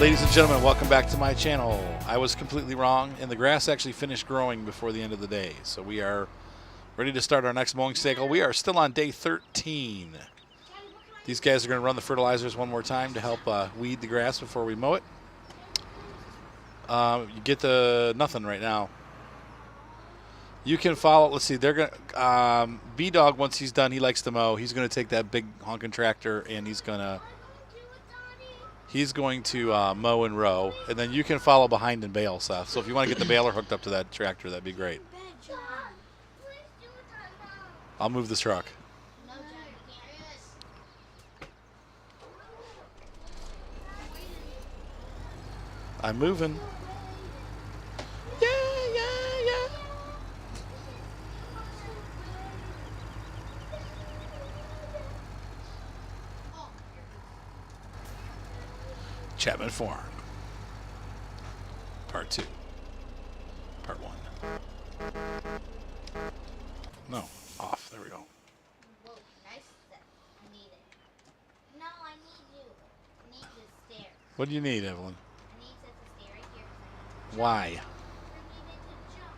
Ladies and gentlemen, welcome back to my channel. I was completely wrong, and the grass actually finished growing before the end of the day. So we are ready to start our next mowing cycle. We are still on day 13. These guys are going to run the fertilizers one more time to help weed the grass before we mow it. You get the nothing right now. You can follow. Let's see. They're gonna B-Dog. Once he's done, he likes to mow. He's going to take that big honking tractor and he's going to mow and row, and then you can follow behind and bale, Seth. So if you want to get the baler hooked up to that tractor, that'd be great. I'll move the truck. I'm moving. Yeah. Chapman Farm. Part 2. Part 1. No. Off. There we go. Whoa, nice step. I need it. No, I need you. I need the stairs. What do you need, Evelyn? I need to set the stair right here. Why? I need it to jump.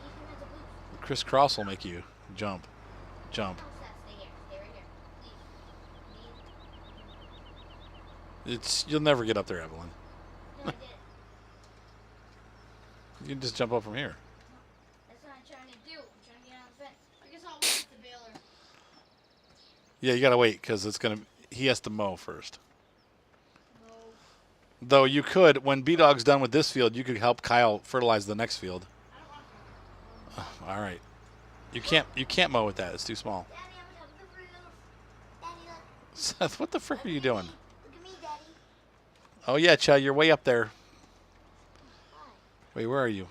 Even as a boost. Chris Cross will make you jump. Jump. No, Seth, stay here. Stay right here. Please. You'll never get up there, Evelyn. No, I did. You can just jump up from here. That's what I'm trying to do. I'm trying to get on the fence. I guess I'll wait the baler. Yeah, you gotta wait because he has to mow first. No. Though you could, when B-Dog's done with this field, you could help Kyle fertilize the next field. I don't want to. All right. You can't mow with that. It's too small. Daddy, I'm on top of the roof. Daddy, look. Seth, what the frick are you doing? Look at me, Daddy. Oh yeah, Chad, you're way up there. Hi. Wait, where are you?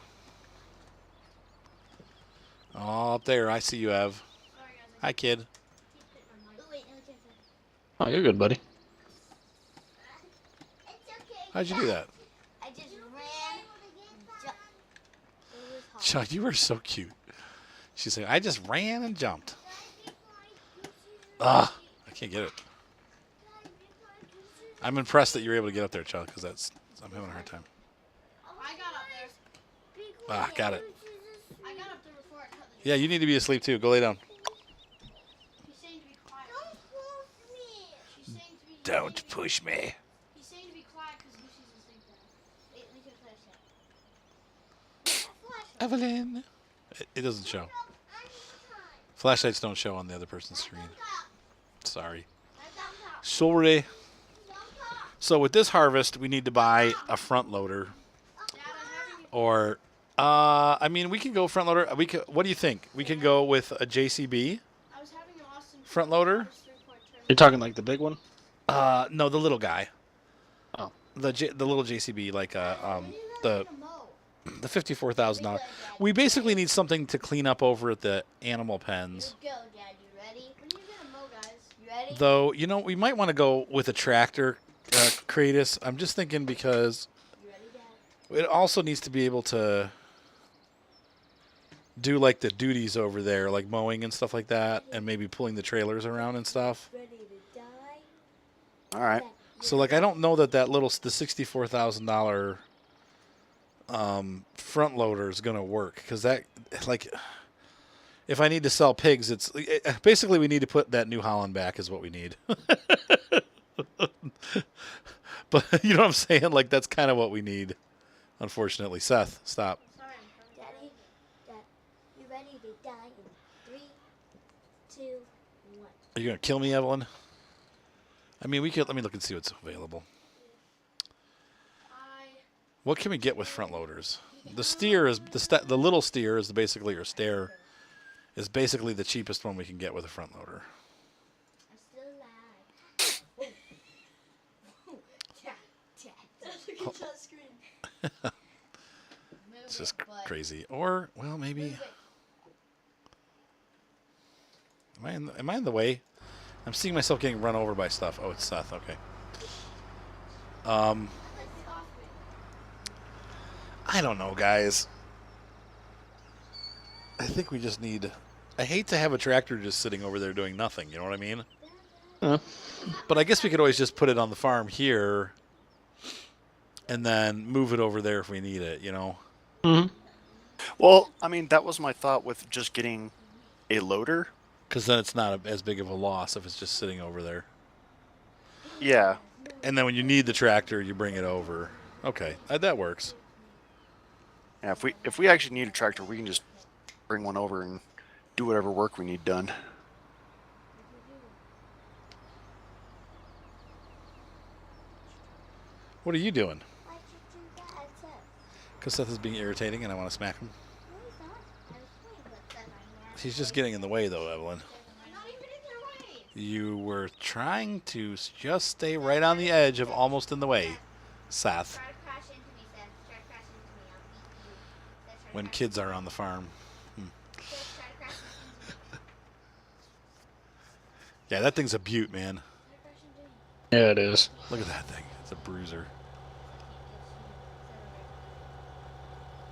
Oh, up there. I see you, Ev. Sorry, guys. Hi, kid. Keep hitting my mic. Oh, wait, no, it's okay. Oh, you're good, buddy. It's okay. How'd you do that? I just ran and jumped. It was hard. Chad, you were so cute. She's saying, I just ran and jumped. Ah, I can't get it. I'm impressed that you were able to get up there, Chad, because I'm having a hard time. I got up there. Ah, got it. I got up there before I cut the Yeah, you need to be asleep too. Go lay down. He's saying to be quiet. Don't push me. She's saying to be Don't push me. He's saying to be quiet because he sees us think that. Wait, let me get a flashlight. Evelyn. It doesn't show. Flashlights don't show on the other person's screen. Sorry. Sorry. So with this harvest, we need to buy a front loader. Or, I mean, we can go front loader. What do you think? We can go with a JCB I was having an Austin front loader? You're talking like the big one? No, the little guy. Oh. The little JCB, like the $54,000. We basically need something to clean up over at the animal pens. Go, Dad. You ready? When are you gonna mow, guys? You ready? Though, you know, we might want to go with a tractor, Kratos. I'm just thinking because You ready, Dad? it also needs to be able to do like the duties over there, like mowing and stuff like that, and maybe pulling the trailers around and stuff. Ready to die? All right. So, like, I don't know that the $64,000 front loader is gonna work because that, like, if I need to sell pigs, basically we need to put that New Holland back is what we need. But you know what I'm saying? Like, that's kind of what we need, unfortunately. Seth, stop. Sorry, Daddy. Dad, you ready to die in 3, 2, 1. Are you gonna kill me, Evelyn? I mean, we could. Let me look and see what's available. What can we get with front loaders? The steer is the little steer is basically, or stair is basically the cheapest one we can get with a front loader. I'm still alive. Look at that screen. It's just crazy. Or, well, maybe. Am I in the way? I'm seeing myself getting run over by stuff. Oh, it's Seth. Okay. I don't know, guys. I think we just need... I hate to have a tractor just sitting over there doing nothing, you know what I mean? Uh, But I guess we could always just put it on the farm here and then move it over there if we need it. Mm-hmm. Well, I mean, that was my thought with just getting a loader. Because then it's not as big of a loss if it's just sitting over there. Yeah. And then when you need the tractor, you bring it over. Okay, that works. Yeah. If we actually need a tractor, we can just bring one over and do whatever work we need done. What are you doing? Why'd you do that, Seth? Because Seth is being irritating and I want to smack him. No, he's not. I was playing with Seth. He's just getting in the way, though, Evelyn. I'm not even in their way. You were trying to just stay right on the edge of almost in the way, Seth, Try to crash into me, Seth. Try to crash into me. I'll beat you. Seth, try to when crash kids into are me. on the farm. Seth, try to crash into me. Yeah, that thing's a beaut, man. Try to crash into me. Yeah, it is. Look at that thing. It's a bruiser.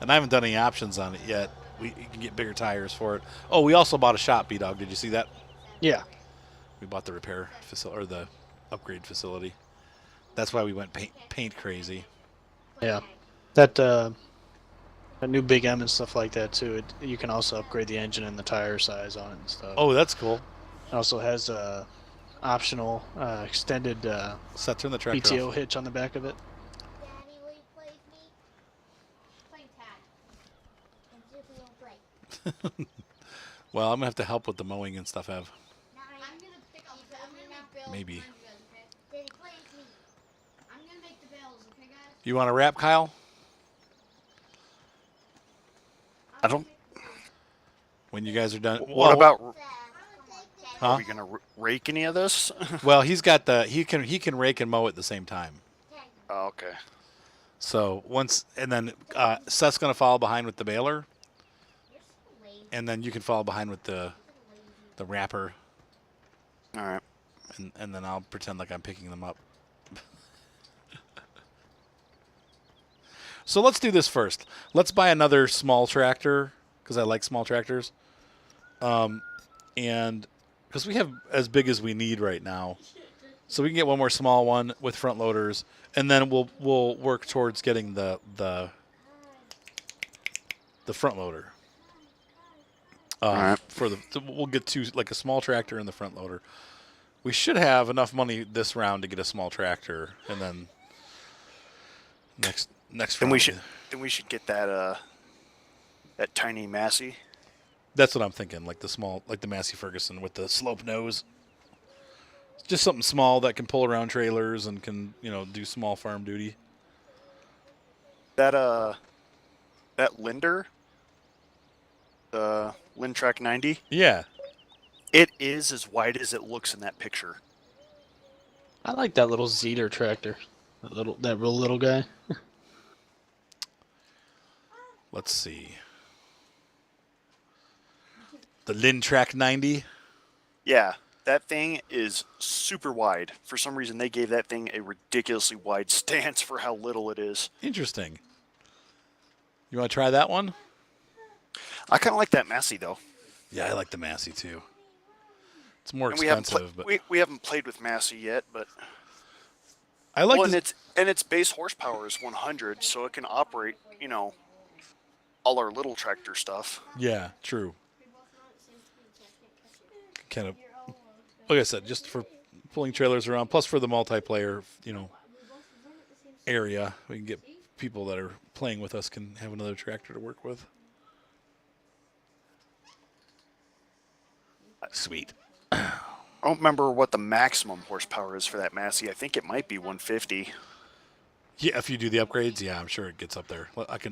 And I haven't done any options on it yet. You can get bigger tires for it. Oh, we also bought a shop, B-Dog. Did you see that? Yeah. We bought the repair facility or the upgrade facility. That's why we went paint crazy. Yeah. That new Big M and stuff like that too. You can also upgrade the engine and the tire size on it and stuff. Oh, that's cool. It also has a optional extended Seth, turn the tractor PTO off. hitch on the back of it. Daddy, will you play with me? Playing tag. And see if we don't play. Well, I'm gonna have to help with the mowing and stuff, Ev. I'm gonna pick up. I'm gonna make bills. Maybe. Daddy, play with me. I'm gonna make the bills, okay, guys? You want to wrap, Kyle? I don't. When you guys are done. What about? Seth, Huh? Are we gonna rake any of this? Well, he's got he can rake and mow at the same time. Oh, okay. So and then Seth's gonna follow behind with the baler, You're so lazy. and then you can follow behind with the wrapper, All right. and then I'll pretend like I'm picking them up. So let's do this first. Let's buy another small tractor because I like small tractors, and because we have as big as we need right now, so we can get one more small one with front loaders, and then we'll work towards getting the front loader. Alright. We'll get like a small tractor and the front loader. We should have enough money this round to get a small tractor, and then next Then round. we should get that that tiny Massey. That's what I'm thinking, like the Massey Ferguson with the slope nose. Just something small that can pull around trailers and can do small farm duty. That Linder, the Lindtrack 90. Yeah, It is as wide as it looks in that picture. I like that little Zeter tractor. That real little guy. let's see. The Lindtrack 90. Yeah, that thing is super wide. For some reason, they gave that thing a ridiculously wide stance for how little it is. Interesting. You want to try that one? I kind of like that Massey though. Yeah, I like the Massey too. It's more And we haven't expensive, but we haven't played with Massey yet, but I like well, this. and its base horsepower is 100, so it can operate, all our little tractor stuff. Yeah, true. Kind of, like I said, just for pulling trailers around, plus for the multiplayer, area, we can get people that are playing with us can have another tractor to work with. Sweet. I don't remember what the maximum horsepower is for that Massey. I think it might be 150. Yeah, if you do the upgrades, yeah, I'm sure it gets up there.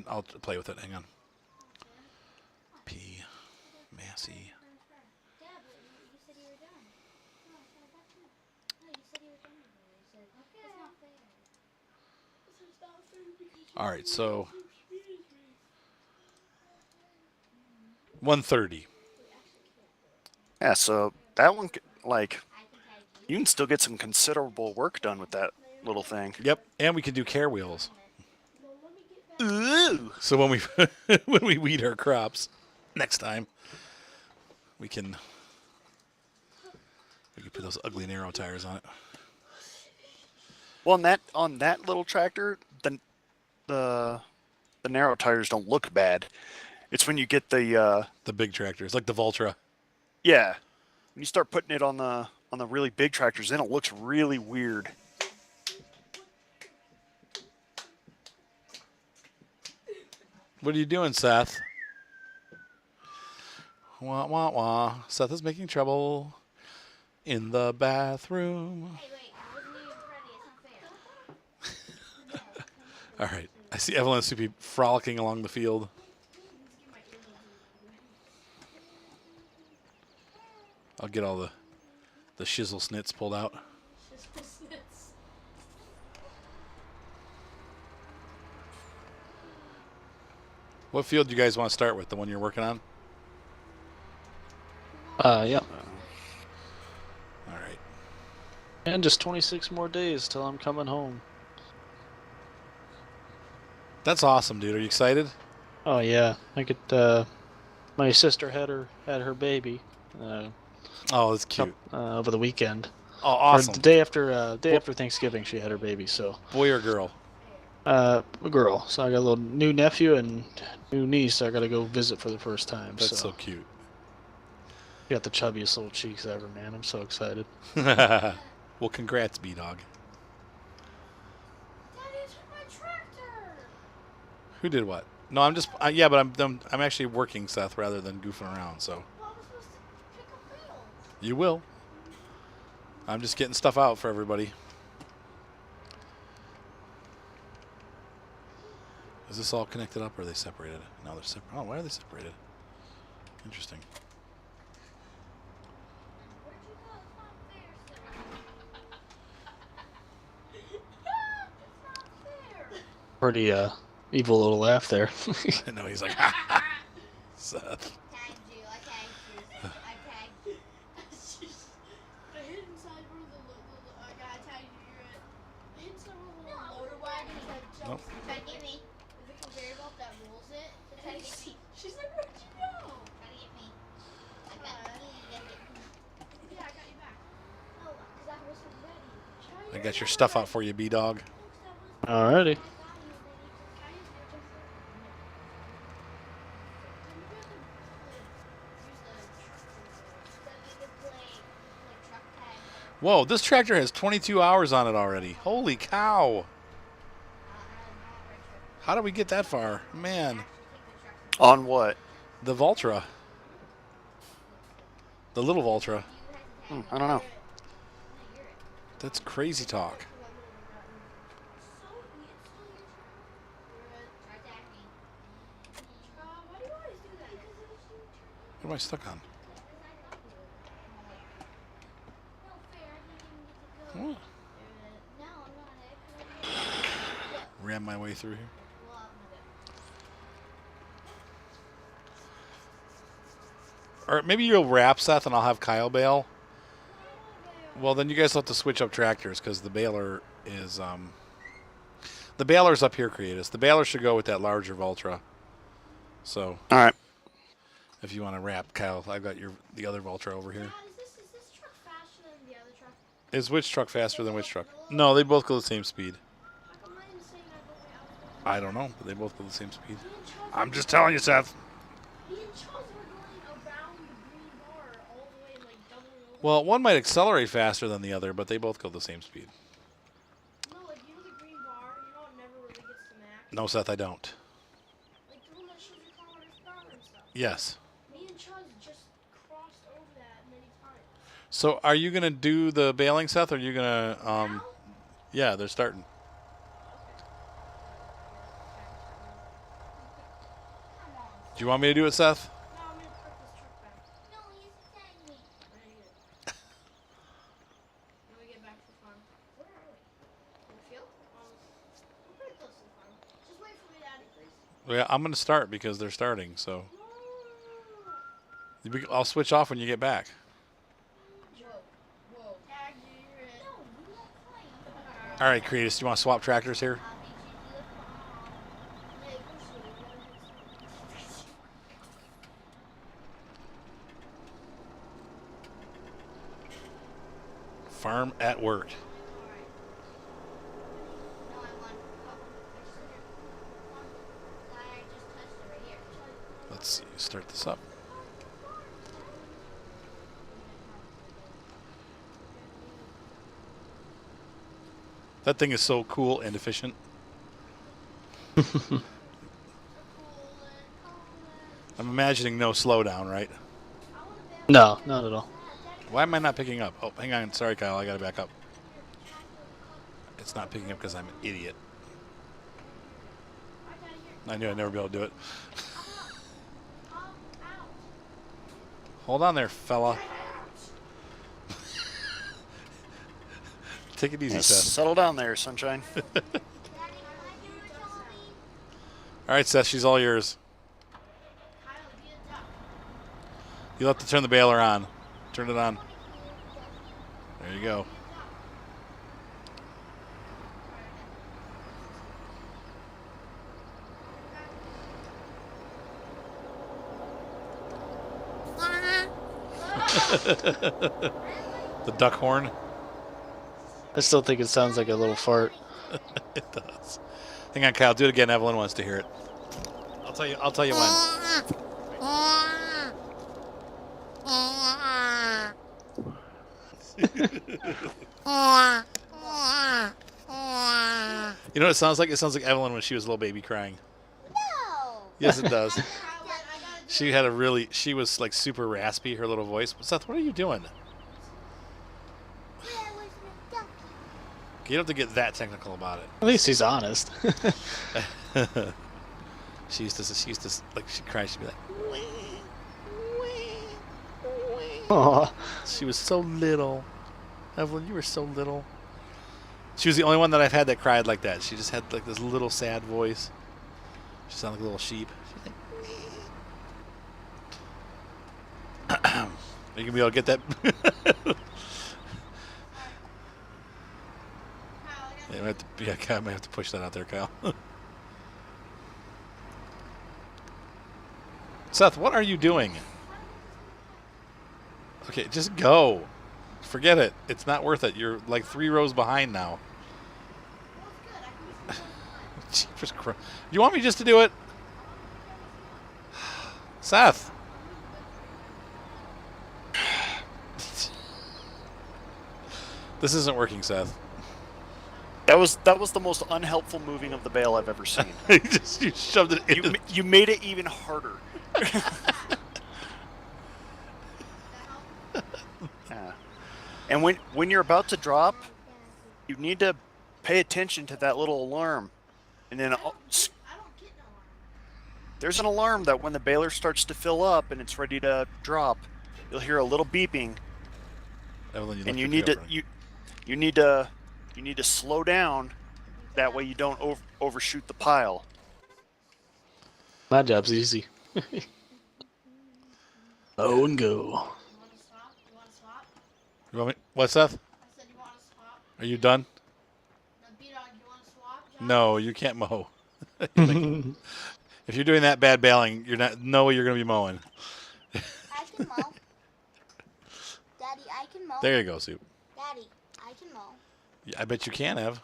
I'll play with it. Hang on. P. Massey. Dad, you said you were done. No, I said that's not. No, you said you were done. You said, okay. It's not fair. This is not fair because All right, so 130. Yeah, so that one, like, I can tag you. you can still get some considerable work done with that little thing. Yep, and we can do care wheels. Ooh. So when we when we weed our crops next time, we can put those ugly narrow tires on it. Well, on that little tractor, the narrow tires don't look bad. It's when you get the The big tractors, like the Voltra. yeah, when you start putting it on the really big tractors, then it looks really weird. What are you doing, Seth? Wah, wah, wah. Seth is making trouble in the bathroom. Hey, wait, I wasn't even ready. It's not fair. All right. I see Evelyn and Soupy frolicking along the field. I'll get all the shizzle snits pulled out. What field do you guys want to start with? The one you're working on? Yeah. All right. And just 26 more days till I'm coming home. That's awesome, dude. Are you excited? Oh yeah, I get. My sister had her baby. Oh, that's cute. Over the weekend. Oh, Or awesome. the day after Thanksgiving, she had her baby. So. Boy or girl? A girl. So I got a little new nephew and new niece. I got to go visit for the first time. That's so cute. You got the chubbiest little cheeks ever, man. I'm so excited. Well, congrats, B-Dog. Daddy, it's my tractor. Who did what? No, I'm just yeah, but I'm actually working, Seth, rather than goofing around. So Well, I was supposed to pick up wheels. you will. I'm just getting stuff out for everybody. Is this all connected up, or are they separated? No, they're separate. Oh, why are they separated? Interesting. Where'd you go? It's not fair, sir. It's not fair. Pretty evil little laugh there. I know he's like, ha ha. Seth. Tagged you. I tagged you. I tagged you. I hid inside one of the guy tagged you. I hid inside one of the little motor wagons that Nope. jumps. Try to get me. Is it conveyor belt that rolls it? Try to get me. She's like, where'd you go? Try to get me. I got me. You gotta get me. Yeah, I got you back. No, because I wasn't ready. I got your stuff out for you, B-Dog. Alrighty. Whoa, this tractor has 22 hours on it already. Holy cow. How did we get that far? Man, On what? the Voltra. The little Voltra. I don't know. That's crazy talk. Why do you always do that? What am I stuck on? What? Ram my way through here. Or maybe you'll wrap, Seth, and I'll have Kyle bail. Well, then you guys will have to switch up tractors because the baler is the baler's up here, Creatus. The baler should go with that larger Voltra. So All right. if you want to wrap, Kyle, I've got the other Voltra over here. Dad, is this truck faster than the other truck? Is which truck faster than which truck? No, they both go the same speed. How come mine's saying I go way out? I don't know, but they both go the same speed. Me and Charles I'm just telling you, Seth. Me and Charles were going around the green bar all the way, like doubling over. Well, one might accelerate faster than the other, but they both go the same speed. No, like you know the green bar, you know it never really gets to max. No, Seth, I don't. Like the one that shows your kilometers per hour and stuff. Yes. Me and Charles just crossed over that many times. So are you going to do the bailing, Seth, or are you going to... Now? Yeah, they're starting. Do you want me to do it, Seth? No, I'm gonna park this truck back. No, he's tagging me. We're gonna get it. When we get back to the farm. Where are we? In the field? We're pretty close to the farm. Just wait for me to add it, please. Yeah, I'm going to start because they're starting, so... I'll switch off when you get back. Whoa. Tag you, you're in. No, you won't play. All right, Creatus, do you want to swap tractors here? I'll meet you to the farm. Hey, go slow. You gotta hit slow. Farm at work. Alright. No, I won. Oh, I just did it. start this up. That thing is so cool and efficient. I'm imagining no slowdown, right? No, not at all. Why am I not picking up? Oh, hang on. Sorry, Kyle. I got to back up. It's not picking up because I'm an idiot. I knew I'd never be able to do it. Hold on there, fella. Take it easy, Yeah, Seth. settle down there, sunshine. All right, Seth. She's all yours. You'll have to turn the baler on. Turn it on. There you go. The duck horn. I still think it sounds like a little fart. It does. Hang on, Kyle. Do it again. Evelyn wants to hear it. I'll tell you. I'll tell you when. You know what it sounds like? It sounds like Evelyn when she was a little baby crying. No. Yes, it does. She had a really. She was like super raspy. Her little voice. Seth, what are you doing? You don't have to get that technical about it. At least he's honest. She used to like she cried. She'd be like, Aw. she was so little. Evelyn, you were so little. She was the only one that I've had that cried like that. She just had like this little sad voice. She sounded like a little sheep. She's like, are you gonna be able to get that? Yeah, I might have to push that out there, Kyle. Seth, what are you doing? Okay, just go. Forget it. It's not worth it. You're like 3 rows behind now. Jeepers Christ. You want me just to do it? Seth. This isn't working, Seth. That was the most unhelpful moving of the bale I've ever seen. You shoved it in. You made it even harder. Yeah. And when you're about to drop, you need to pay attention to that little alarm. And then there's an alarm that when the baler starts to fill up and it's ready to drop, you'll hear a little beeping. Evelyn, And you need to slow down. That way you don't overshoot the pile. My job's easy. Oh, and go. You want me? What, Seth? Are you done? No, you can't mow. If you're doing that bad baling, you're not. No way you're going to be mowing. I can mow. Daddy, I can mow. There you go, Soup. Daddy, I can mow. Yeah, I bet you can, Ev.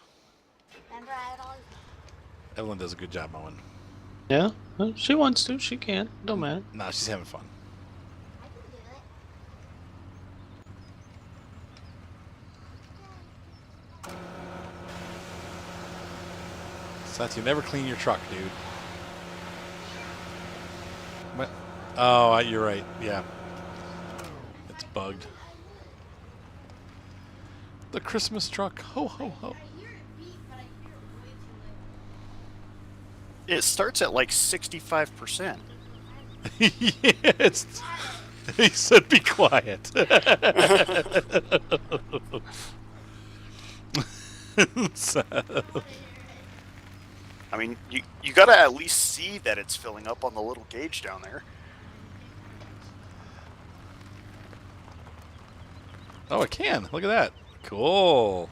Remember, I had all. Evelyn does a good job mowing. Yeah, well, she wants to. She can. Don't matter. Nah, she's having fun. I can do it. Seth, you never clean your truck, dude. What? Oh, you're right. Yeah. It's bugged. The Christmas truck. Ho, ho, ho. It starts at like 65%. Yes. He said be quiet. I mean, you got to at least see that it's filling up on the little gauge down there. Oh, it can. Look at that. Cool.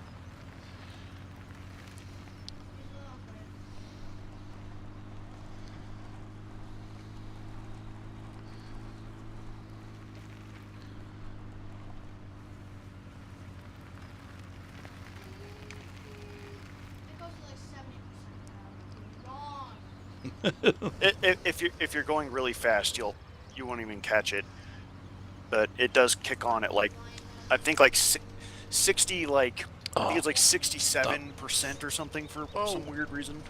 If you're going really fast, you'll you won't even catch it. But it does kick on at like, I think like 60, like I think it's like 67% or something for some weird reason.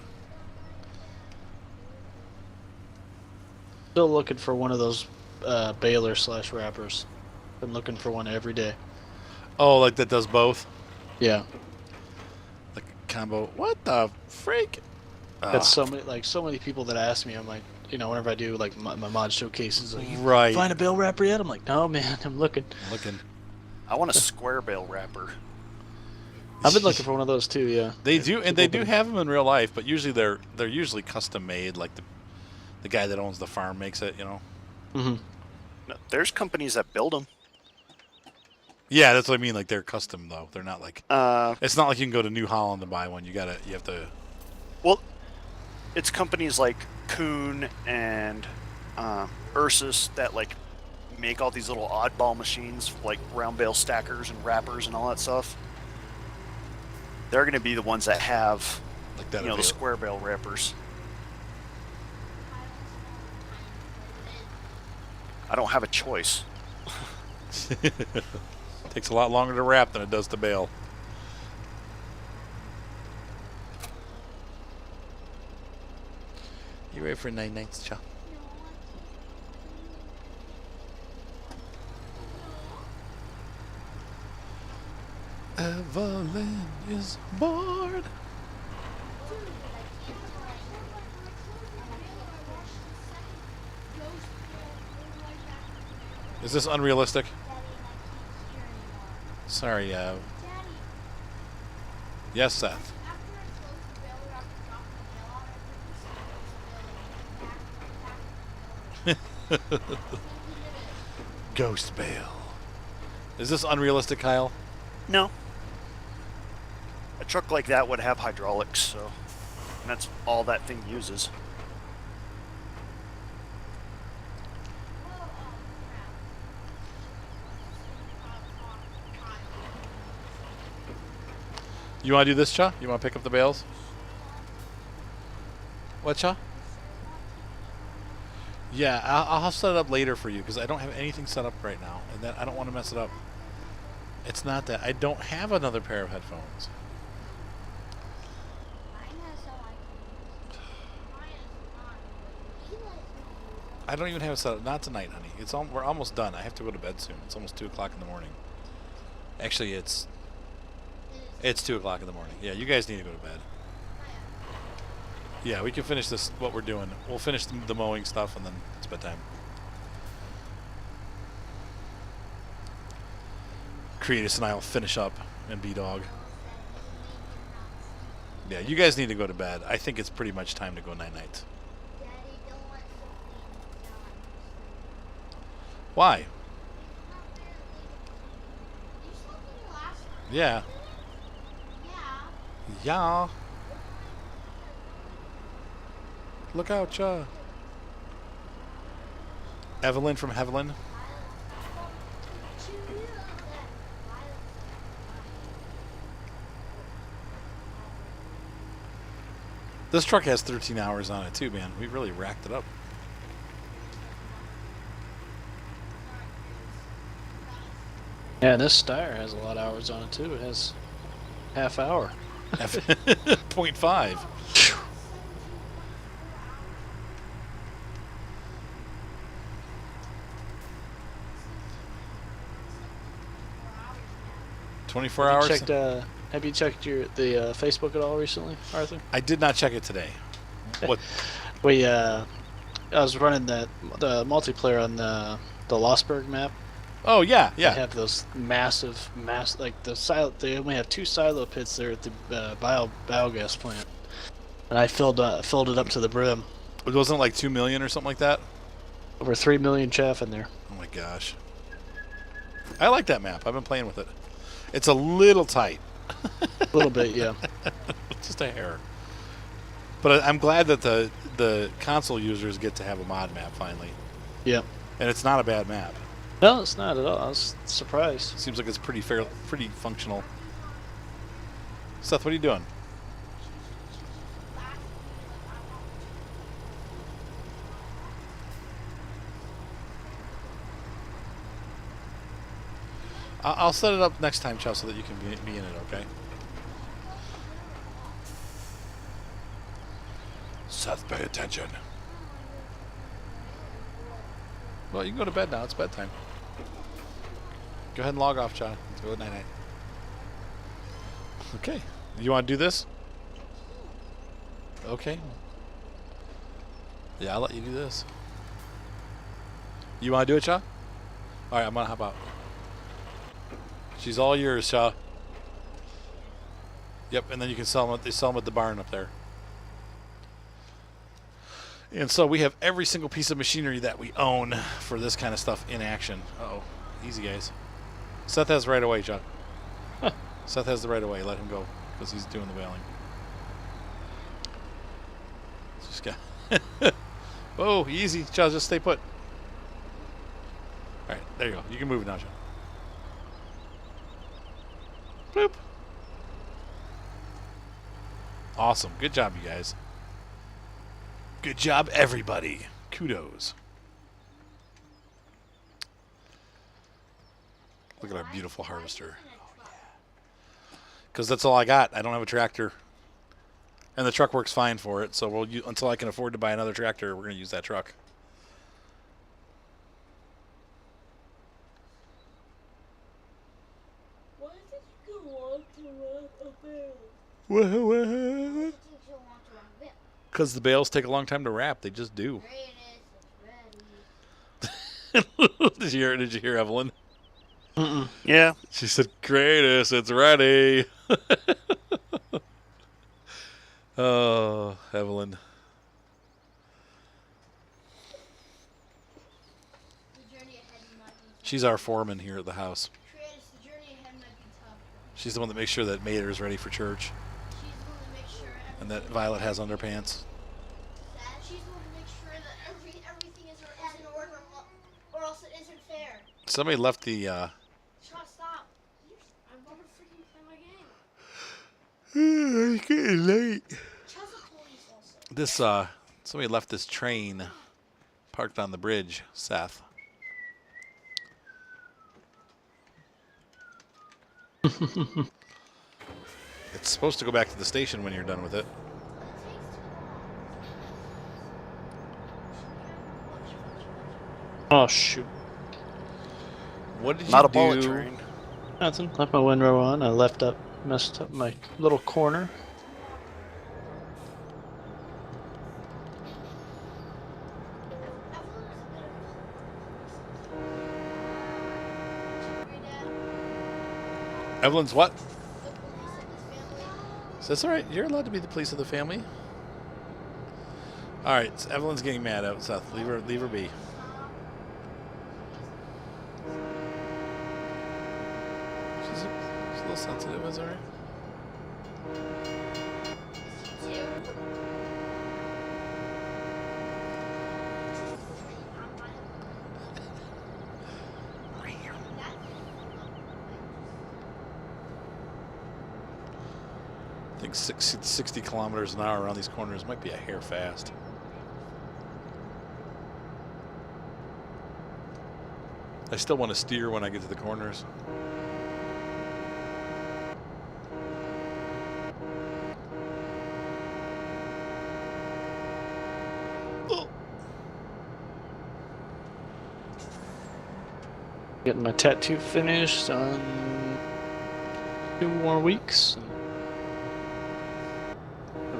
Still looking for one of those baler / wrappers. Been looking for one every day. Oh, like that does both? Yeah. Like a combo. What the freak? That's so many people that ask me. I'm like, you know, whenever I do like my mod showcases, like, you Right. find a bale wrapper yet? I'm like, no, man, I'm looking. I want a square bale wrapper. I've been looking for one of those too. Yeah. They do, and they do have them in real life, but usually they're usually custom made. Like the guy that owns the farm makes it, you know. Mm-hmm. No, there's companies that build them. Yeah, that's what I mean. Like they're custom though. They're not like. It's not like you can go to New Holland and buy one. You have to. Well, it's companies like Kuhn and Ursus that like make all these little oddball machines, like round bale stackers and wrappers and all that stuff. They're going to be the ones that have, Like that. you know, the square bale wrappers. I don't have a choice. Takes a lot longer to wrap than it does to bale. You ready for night nights, Cha? Evelyn is bored. Is this unrealistic? Sorry, yes, Seth. Ghost bale. Is this unrealistic, Kyle? No. A truck like that would have hydraulics, so and that's all that thing uses. You want to do this, Cha? You want to pick up the bales? What, Cha? Yeah, I'll set it up later for you because I don't have anything set up right now, and that I don't want to mess it up. It's not that I don't have another pair of headphones. I don't even have it set up. Not tonight, honey. We're almost done. I have to go to bed soon. It's almost 2 o'clock in the morning. Actually, it's 2 o'clock in the morning. Yeah, you guys need to go to bed. Yeah, we can finish this, what we're doing. We'll finish the mowing stuff, and then it's bedtime. Creatus and I will finish up and B-Dog. Yeah, you guys need to go to bed. I think it's pretty much time to go night-night. Why? Yeah. Yeah. Look out, Cha. Evelyn from Hevelyn. This truck has 13 hours on it too, man. We really racked it up. Yeah, and this Steyr has a lot of hours on it too. It has half hour. 0.5. Phew. 24 hours. Have you checked the Facebook at all recently, Arthur? I did not check it today. What? I was running the multiplayer on the Lostberg map. Oh yeah, yeah. They have those massive, like the silo. They only have 2 silo pits there at the biogas plant, and I filled it up to the brim. Wasn't it like 2 million or something like that? Over 3 million chaff in there. Oh my gosh. I like that map. I've been playing with it. It's a little tight. A little bit, yeah. Just a hair. But I'm glad that the console users get to have a mod map finally. Yep. And it's not a bad map. No, it's not at all. I was surprised. Seems like it's pretty functional. Seth, what are you doing? I'll set it up next time, Chow, so that you can be in it, okay? Seth, pay attention. Well, you can go to bed now. It's bedtime. Go ahead and log off, Chow. Let's go at night-night. Okay. You want to do this? Okay. Yeah, I'll let you do this. You want to do it, Shaw? All right, I'm gonna hop out. She's all yours, Shaw. Yep, and then you can sell them. They sell them at the barn up there. And so we have every single piece of machinery that we own for this kind of stuff in action. Uh-oh, easy guys. Seth has right away, John. Seth has the right of way. Let him go because he's doing the whaling. Just got. Whoa, easy, John. Just stay put. All right, there you go. You can move it now, John. Bloop. Awesome. Good job, you guys. Good job, everybody. Kudos. Look at our beautiful harvester. Because that's all I got. I don't have a tractor. And the truck works fine for it. So until I can afford to buy another tractor, we're going to use that truck. Why did you want to run a bale? What? Because the bales take a long time to wrap. They just do. Did you hear Evelyn? Mm-mm. Yeah. She said, "Greatest, it's ready." Oh, Evelyn. She's our foreman here at the house. The journey ahead might be tough. She's the one that makes sure that Mater is ready for church She's the one that makes sure and that Violet has underpants. she's the one that makes sure that everything is in order, or else it isn't fair. Somebody left the. Shaw, stop! I'm going to freaking play my game. It's getting late. Shaw's a police also. This somebody left this train parked on the bridge, Seth. It's supposed to go back to the station when you're done with it. Oh shoot! What did you Not a do? bullet train. Nothing. Left my windrow on. I messed up my little corner. Evelyn's what? That's all right. You're allowed to be the police of the family. All right. So Evelyn's getting mad at Seth. Leave her be. She's a little sensitive. Is all right. I think 60 kilometers an hour around these corners might be a hair fast. I still want to steer when I get to the corners. Oh. Getting my tattoo finished on 2 more weeks.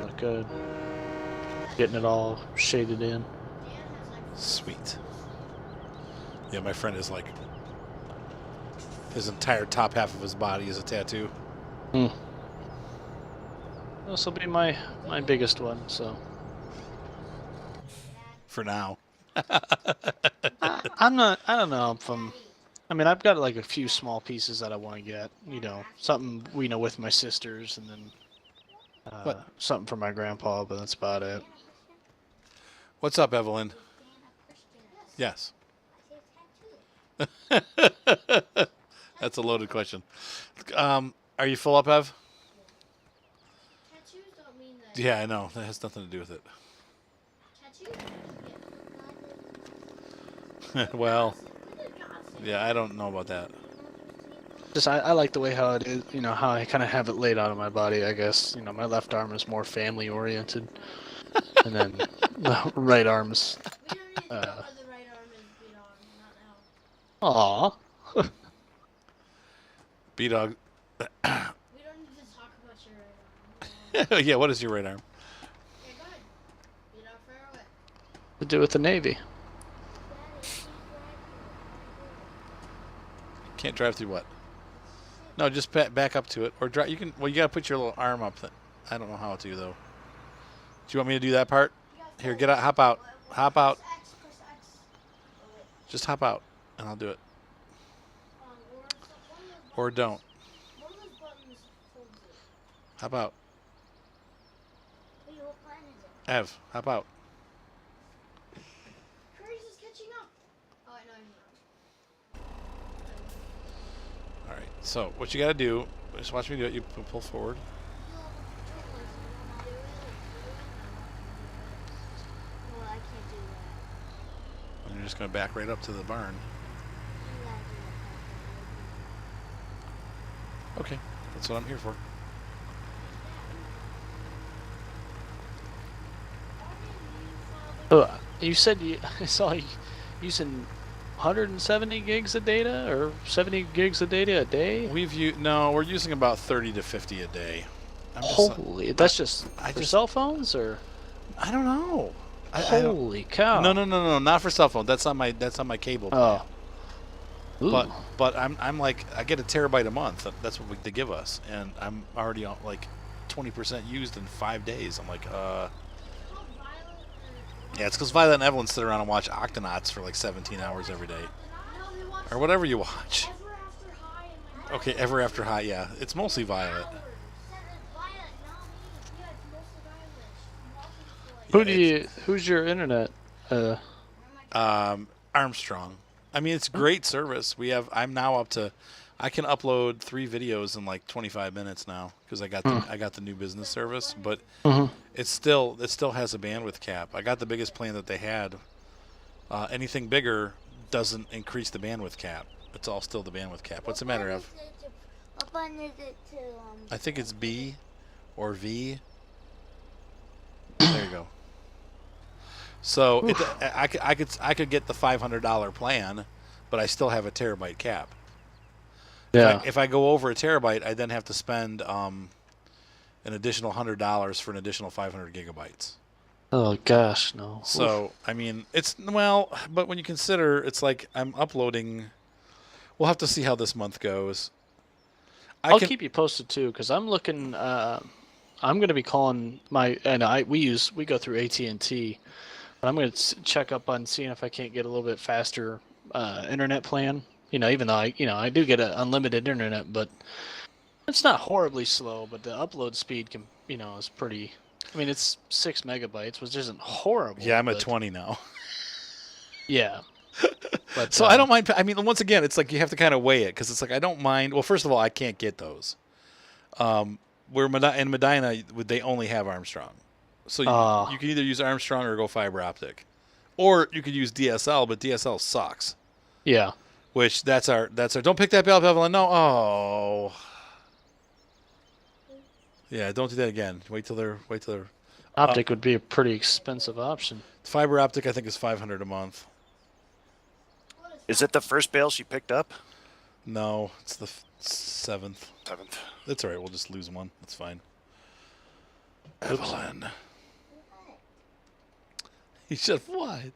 Look good. Getting it all shaded in. Sweet. Yeah, my friend is like, his entire top half of his body is a tattoo. This will be my biggest one. So For now. I'm not. I don't know if I'm. I mean, I've got like a few small pieces that I want to get. You know, something with my sisters, and then something for my grandpa. But that's about it. What's up, Evelyn? Yes. That's a loaded question. Are you full up, Ev? Tattoos don't mean that. Yeah, I know. That has nothing to do with it. Tattoos? Well, yeah, I don't know about that. Just I like the way how it is, you know, how I kind of have it laid out on my body, I guess. You know, my left arm is more family oriented, and then the right arm's. We don't need to talk about the right arm is beat on, not now. Aw. B-Dog. We don't need to talk about your right arm. Yeah, what is your right arm? Okay, go ahead. Beat on far away. To do with the Navy. Can't drive through what? No, just back up to it, or drive. You can. Well, you gotta put your little arm up. I don't know how to though. Do you want me to do that part? Here, get out. Hop out. Hop out. Press X, press X. Just hop out, and I'll do it. Or don't. One of those buttons holds it. Hop out. Wait, what plan is it? Ev, hop out. Curry's is catching up. Oh, I know. All right. So what you gotta do? Just watch me do it. You pull forward. Well, I can't do that. And you're just gonna back right up to the barn. You gotta do Okay. That's what I'm here for. Oh, you said I saw you using 170 gigs of data or 70 gigs of data a day. We're using about 30 to 50 a day. I'm just, Holy, that's just I for just- cell phones or? I don't know. I don't- Holy cow! No, not for cell phone. That's on my cable plan. Oh. Ooh. But I'm like, I get a terabyte a month. That's what they give us, and I'm already on like 20% used in 5 days. I'm like, yeah, it's because Violet and Evelyn sit around and watch Octonauts for like 17 hours every day, No, they watch or whatever you watch. Ever After High and like Okay, Ever After High, yeah, it's mostly Violet. Violet, not me. yeah, it's mostly Violet. Who do you? Who's your internet? Armstrong. I mean, it's great service. I'm now up to, I can upload 3 videos in like 25 minutes now because I got the new business service. But it still has a bandwidth cap. I got the biggest plan that they had. Anything bigger doesn't increase the bandwidth cap. It's all still the bandwidth cap. What's the matter, Ev? What button is it to I think it's B or V. There you go. So I could get the $500 plan, but I still have a terabyte cap. Yeah. If I go over a terabyte, I then have to spend an additional $100 for an additional 500 gigabytes. Oh gosh, no. So I mean, but when you consider, it's like I'm uploading. We'll have to see how this month goes. I'll keep you posted too, because I'm looking. I'm going to be calling we go through AT&T, but I'm going to check up on seeing if I can't get a little bit faster internet plan. You know, even though I do get an unlimited internet, but it's not horribly slow. But the upload speed is pretty. I mean, it's 6 megabytes, which isn't horrible. Yeah, I'm at but- 20 now. Yeah. But, So I don't mind. I mean, once again, it's like you have to kind of weigh it because it's like I don't mind. Well, first of all, I can't get those. Where in Medina, they only have Armstrong, so you can either use Armstrong or go fiber optic, or you could use DSL, but DSL sucks. Yeah. Which that's our. Don't pick that bell, Evelyn. No. Oh. Yeah, don't do that again. Wait till they're. Optic would be a pretty expensive option. Fiber optic, I think, is $500 a month. Is it the first bale she picked up? No, it's the 7th. 7th. That's all right. We'll just lose one. That's fine. Evelyn. He said, "What?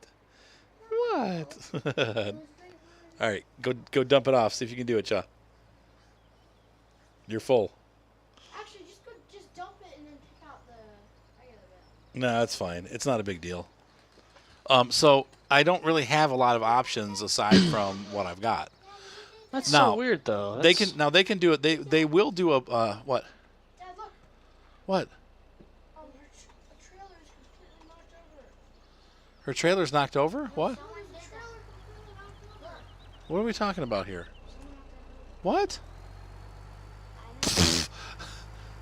What?" All right, go dump it off. See if you can do it, Cha. You're full. Actually, just dump it and then pick out the regular bit. No, that's fine. It's not a big deal. So I don't really have a lot of options aside from what I've got. That's Now, so weird, though. They can do it. They will do a what? Dad, look. What? Her trailer is completely knocked over. Her trailer's knocked over? What? The trailer completely knocked over. What are we talking about here? What?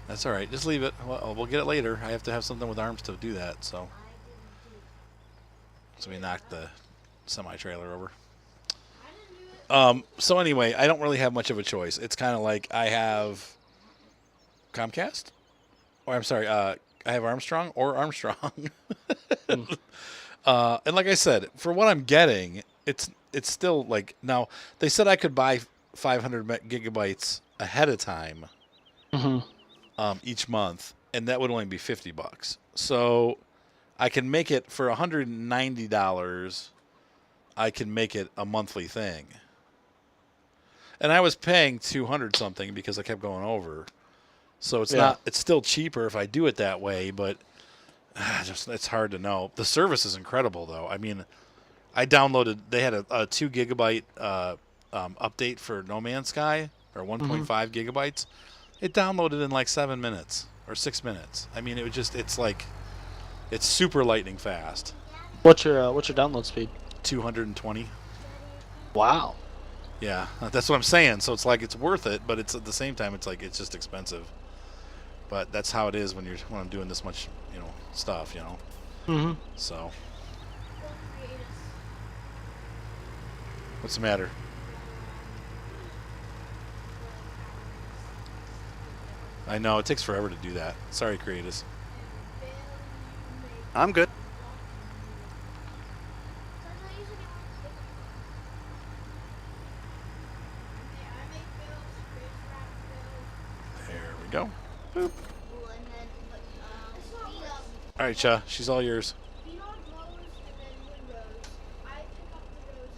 That's all right. Just leave it. Well, we'll get it later. I have to have something with arms to do that. So we knocked the semi-trailer over. I didn't do it. So anyway, I don't really have much of a choice. It's kind of like I have Comcast, or I'm sorry, I have Armstrong or Armstrong. And like I said, for what I'm getting, it's still like now they said I could buy 500 gigabytes ahead of time each month, and that would only be $50. So I can make it for $190. I can make it a monthly thing. And I was paying 200 something because I kept going over. So it's not. It's still cheaper if I do it that way, but it's hard to know. The service is incredible, though. I mean, I downloaded. They had a 2 gigabyte update for No Man's Sky, or 1.5 gigabytes. It downloaded in like 7 minutes or 6 minutes. I mean, it's like it's super lightning fast. What's your download speed? 220. Wow. Yeah, that's what I'm saying. So it's like it's worth it, but it's at the same time it's like it's just expensive. But that's how it is when I'm doing this much, stuff, So, what's the matter? I know it takes forever to do that. Sorry, Creatus. I'm good. There we go. Boop. All right, Cha, she's all yours. Beyond mowers and then windrows, I pick up the rows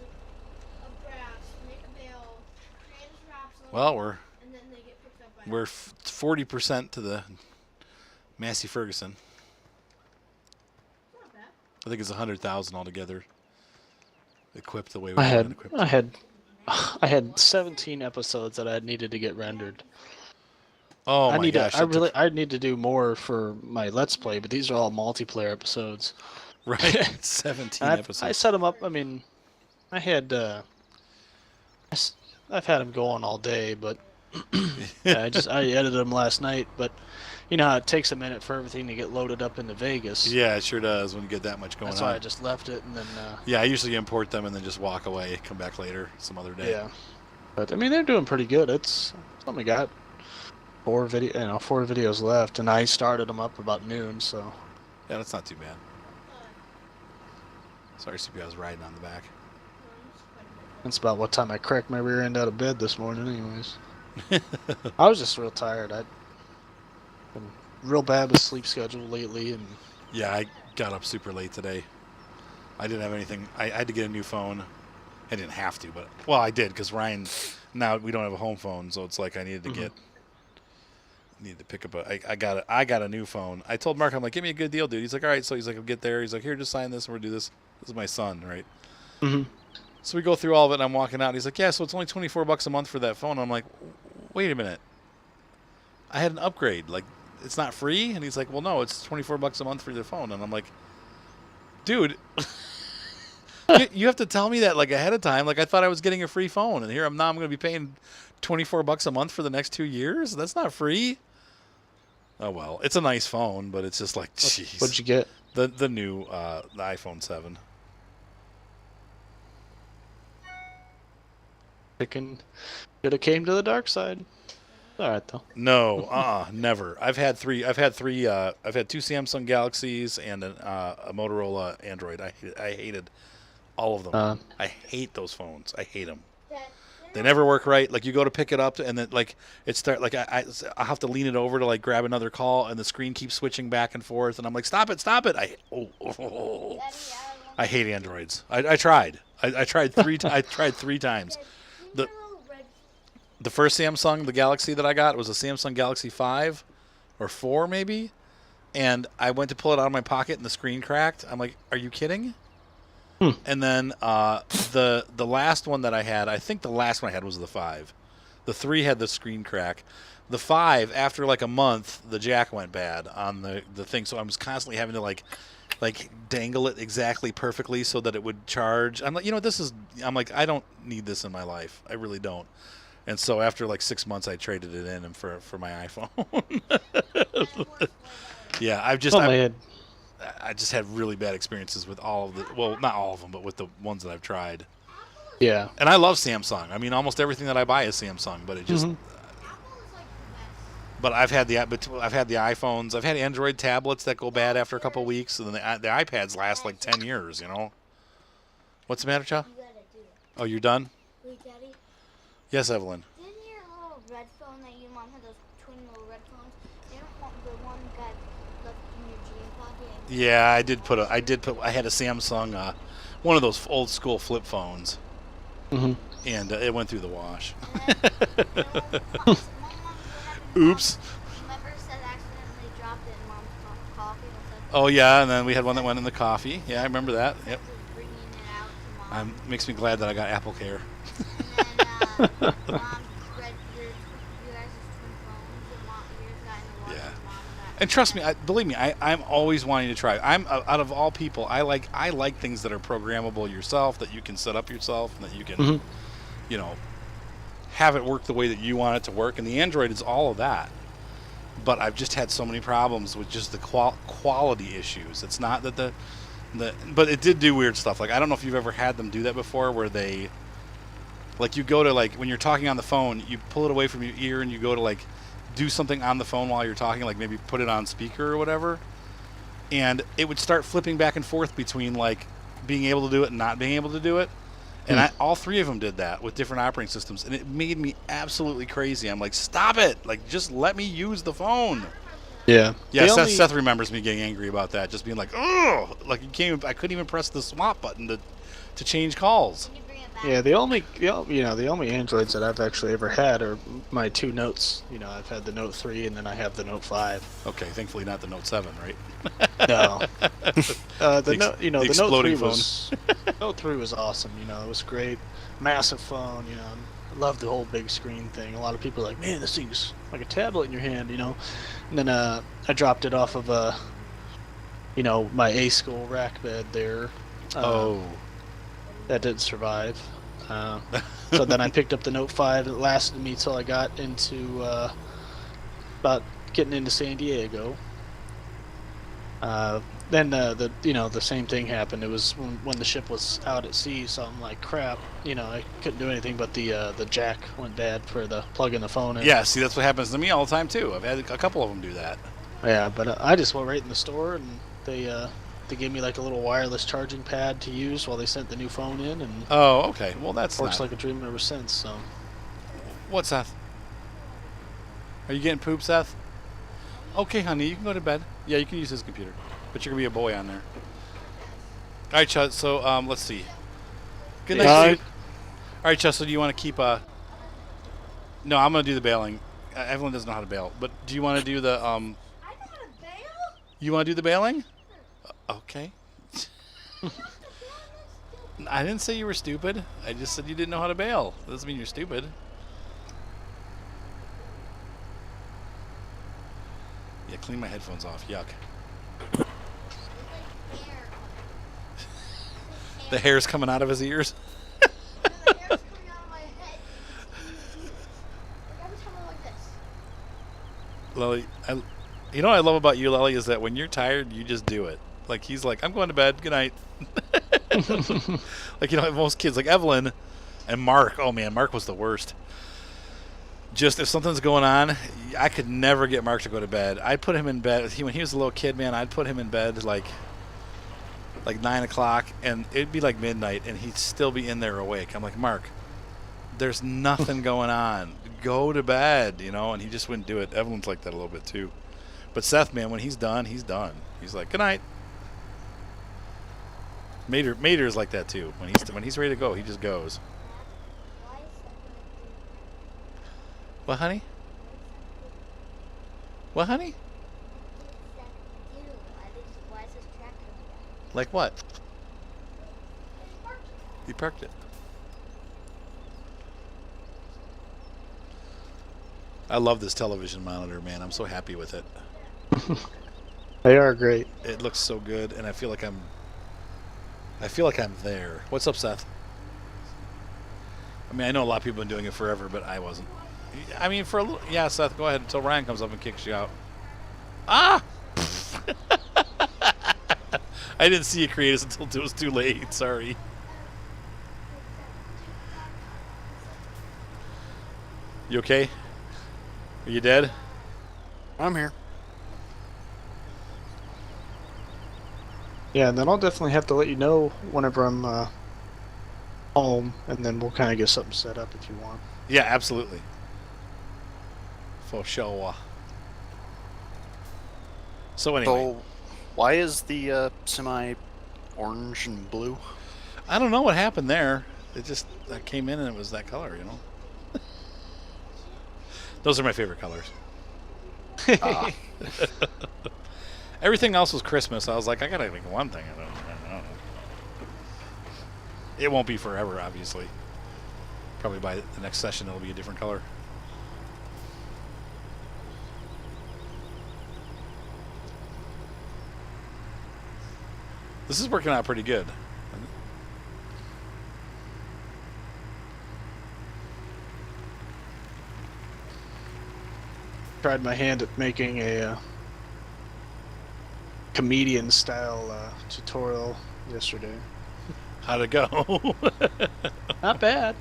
of grass, make a bale, create wraps them, Well, and then they get picked up by we're 40% to the Massey Ferguson. Not bad. I think it's 100,000 altogether. Equipped the way we I have been had equipped. I had 17 episodes that I needed to get rendered. Oh my gosh! I need to do more for my Let's Play, but these are all multiplayer episodes. Right, 17 episodes. I set them up. I mean, I had I've had them going all day, but I edited them last night. But you know how it takes a minute for everything to get loaded up into Vegas. Yeah, it sure does when you get that much going on. That's why I just left it and then. Yeah, I usually import them and then just walk away, come back later, some other day. Yeah, but I mean they're doing pretty good. It's only got 4 videos left, and I started them up about noon, so. Yeah, that's not too bad. Sorry, CP, I was riding on the back. That's about what time I cracked my rear end out of bed this morning, anyways. I was just real tired. I've been real bad with sleep schedule lately, and. Yeah, I got up super late today. I didn't have anything. I had to get a new phone. I didn't have to, but I did because Ryan. Now we don't have a home phone, so it's like I needed to need to pick up I got a new phone. I told Mark, I'm like, give me a good deal, dude. He's like, all right. So he's like, I'll get there. He's like, here, just sign this and we'll do this. This is my son, right? So we go through all of it and I'm walking out and he's like, yeah, so it's only $24 a month for that phone. And I'm like, wait a minute. I had an upgrade. Like, it's not free? And he's like, well, no, it's $24 a month for the phone. And I'm like, dude, you have to tell me that like ahead of time. Like I thought I was getting a free phone and here I'm going to be paying $24 a month for the next 2 years. That's not free. Oh well, it's a nice phone, but it's just like, jeez. What'd you get? The new the iPhone 7. Should have came to the dark side. All right though. No, never. I've had two Samsung Galaxies and a Motorola Android. I hated all of them. I hate those phones. I hate them. They never work right. Like you go to pick it up and then like I have to lean it over to like grab another call and the screen keeps switching back and forth and I'm like, stop it. I hate Androids. I tried. I tried 3 I tried 3 times. The first Samsung, the Galaxy that I got was a Samsung Galaxy 5 or 4 maybe, and I went to pull it out of my pocket and the screen cracked. I'm like, are you kidding? And then the last one that I had, I think the last one I had was the 5. The 3 had the screen crack. The 5, after like a month, the jack went bad on the thing, so I was constantly having to like dangle it exactly perfectly so that it would charge. I'm like, I'm like, I don't need this in my life. I really don't. And so after like 6 months, I traded it in for my iPhone. Yeah, I just had really bad experiences with all of the, well, not all of them, but with the ones that I've tried. Yeah. And I love Samsung. I mean, almost everything that I buy is Samsung, but it just. Mhm. Apple is like the best. But I've had the iPhones. I've had Android tablets that go bad after a couple weeks, and then the iPads last like 10 years. You know. What's the matter, child? You gotta do it. Oh, you're done? Wait, Daddy. Yes, Evelyn. Didn't your little red phone that your mom had, those twin little red phones? Didn't the one got left in your jean pocket? Yeah, I had a Samsung, one of those old school flip phones, Mhm. and it went through the wash. Mom, Oops. remember said accidentally dropped it in Mom's coffee and said, Oh yeah, and then we had one that went in the coffee. Yeah, I remember that. Yep. just bringing it out to Mom. Makes me glad that I got Apple Care. And then Mom read you guys' twin phones. Yours got in the water. Yeah. And Mom got And trust me, believe me, I'm always wanting to try. I'm out of all people, I like things that are programmable yourself, that you can set up yourself, and that you can, Mhm. you know, have it work the way that you want it to work. And the Android is all of that. But I've just had so many problems with just the quality issues. It's not that but it did do weird stuff. Like, I don't know if you've ever had them do that before, where they, like, you go to, like, when you're talking on the phone, you pull it away from your ear and you go to, like, do something on the phone while you're talking, like maybe put it on speaker or whatever, and it would start flipping back and forth between, like, being able to do it and not being able to do it. And all three of them did that with different operating systems, and it made me absolutely crazy. I'm like, stop it! Like, just let me use the phone. Yeah. Yeah, The Seth remembers me getting angry about that, just being like, oh, like, I couldn't even press the swap button to change calls. Can you bring it back? Yeah, the only Androids that I've actually ever had are my two Notes. You know, I've had the Note 3 and then I have the Note 5. Okay, thankfully not the Note 7, right? No. The Note 3 exploding phone. was Note 3 was awesome. You know, it was great, massive phone. You know, I love the whole big screen thing. A lot of people are like, man, this thing's like a tablet in your hand. You know, and then I dropped it off of my A school rack bed there. That didn't survive. So then I picked up the Note 5. It lasted me till I got into about getting into San Diego. Then the same thing happened. It was when the ship was out at sea, so I'm like, crap. You know, I couldn't do anything, but the jack went bad for the plugging the phone in. Yeah, see, that's what happens to me all the time too. I've had a couple of them do that. Yeah, but I just went right in the store and they gave me like a little wireless charging pad to use while they sent the new phone in, and Oh, okay. Well, that's works not... like a dream ever since. So What, Seth? Are you getting poop, Seth? Okay, honey, you can go to bed. Yeah, you can use his computer, but you're gonna be a boy on there. All right, Chud. So let's see. Good night. Bye. All right, Chud. So do you want to keep No, I'm gonna do the bailing. Evelyn doesn't know how to bail, but do you want to do the I know how to bail. You want to do the bailing? Okay. I didn't say you were stupid. I just said you didn't know how to bail. That doesn't mean you're stupid. Yeah, clean my headphones off. Yuck. The hair's coming out of his ears. The hair's coming out of my head. Like every time I'm like this. Lily, you know what I love about you, Lily, is that when you're tired, you just do it. Like, he's like, I'm going to bed. Good night. Like, most kids, like Evelyn and Mark. Oh, man, Mark was the worst. Just if something's going on, I could never get Mark to go to bed. I'd put him in bed. When he was a little kid, man, I'd put him in bed like 9 o'clock, and it'd be like midnight, and he'd still be in there awake. I'm like, Mark, there's nothing going on. Go to bed, and he just wouldn't do it. Evelyn's like that a little bit too. But Seth, man, when he's done, he's done. He's like, good night. Mater is like that too. When he's ready to go, he just goes. What, honey? What, honey? Like what? He parked it. I love this television monitor, man. I'm so happy with it. they are great. It looks so good, and I feel like I'm there. What's up, Seth? I mean, I know a lot of people have been doing it forever, but I wasn't. I mean, for a little... Yeah, Seth, go ahead until Ryan comes up and kicks you out. Ah! I didn't see you create us until it was too late. Sorry. You okay? Are you dead? I'm here. Yeah, and then I'll definitely have to let you know whenever I'm home, and then we'll kind of get something set up if you want. Yeah, absolutely. For sure. So anyway, So, why is the semi orange and blue? I don't know what happened there. It just I came in and it was that color, you know. Those are my favorite colors. Ah. Everything else was Christmas. I was like, I gotta make one thing. I don't know. It won't be forever, obviously. Probably by the next session, it'll be a different color. This is working out pretty good. Tried my hand at making a comedian-style tutorial yesterday. How'd it go? Not bad.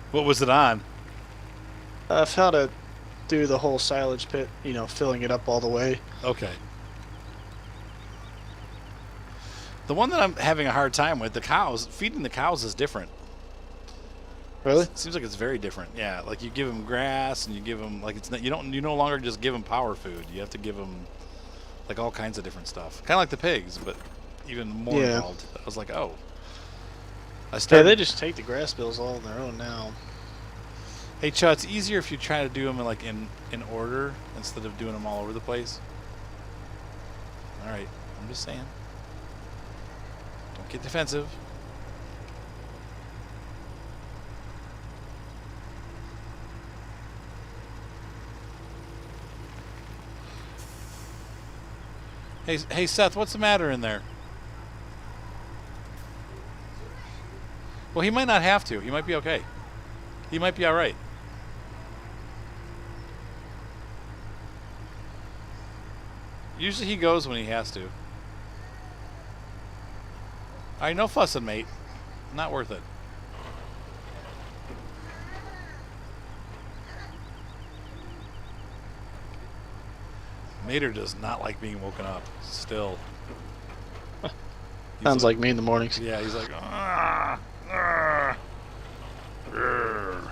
What was it on? Of how to do the whole silage pit, you know, filling it up all the way. Okay. The one that I'm having a hard time with, the cows, feeding the cows is different. Really? It seems like it's very different. Yeah, like you give them grass and you give them like it's not, you no longer just give them power food. You have to give them like all kinds of different stuff. Kind of like the pigs, but even more involved. I was like, oh. Yeah, they just take the grass bills all on their own now. Hey, Chud, it's easier if you try to do them in order instead of doing them all over the place. All right, I'm just saying. Don't get defensive. Hey, Seth, what's the matter in there? Well, he might not have to. He might be okay. He might be all right. Usually he goes when he has to. All right, no fussing, mate. Not worth it. Mater does not like being woken up. Still. Sounds like me in the mornings. Yeah, he's like, "Ah, ah, grr."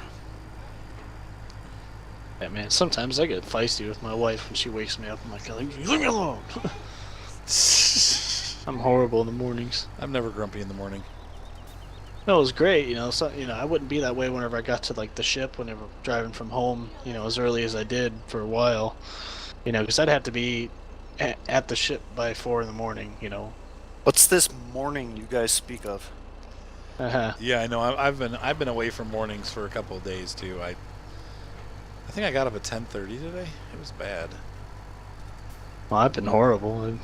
Yeah, man. Sometimes I get feisty with my wife when she wakes me up. I'm like, leave me alone. I'm horrible in the mornings. I'm never grumpy in the morning. No, it was great. You know, so I wouldn't be that way whenever I got to like the ship. Whenever driving from home, you know, as early as I did for a while. You know, because I'd have to be at the ship by 4 in the morning. You know. What's this morning you guys speak of? Yeah, I know. I've been away from mornings for a couple of days too. I think I got up at 10:30 today. It was bad. Well, I've been horrible. And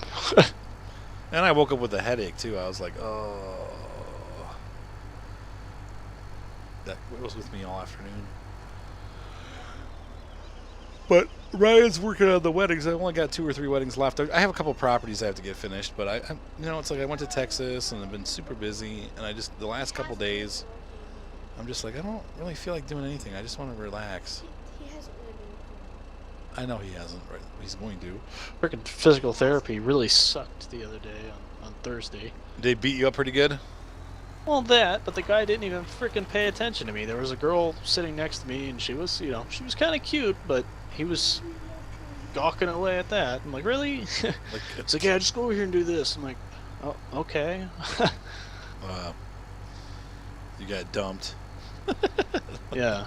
I woke up with a headache too. I was like, oh. That was with me all afternoon. But Ryan's working on the weddings. I've only got 2 or 3 weddings left. I have a couple properties I have to get finished, but I you know, it's like I went to Texas and I've been super busy, and the last couple days, I'm just like, I don't really feel like doing anything. I just want to relax. He hasn't really been. I know he hasn't, right? He's going to. Freaking physical therapy really sucked the other day on Thursday. Did they beat you up pretty good? Well, but the guy didn't even freaking pay attention to me. There was a girl sitting next to me, and she was, you know, she was kind of cute, but he was gawking away at that. I'm like, really? It's like, yeah, just go over here and do this. I'm like, oh, okay. You got dumped. Yeah.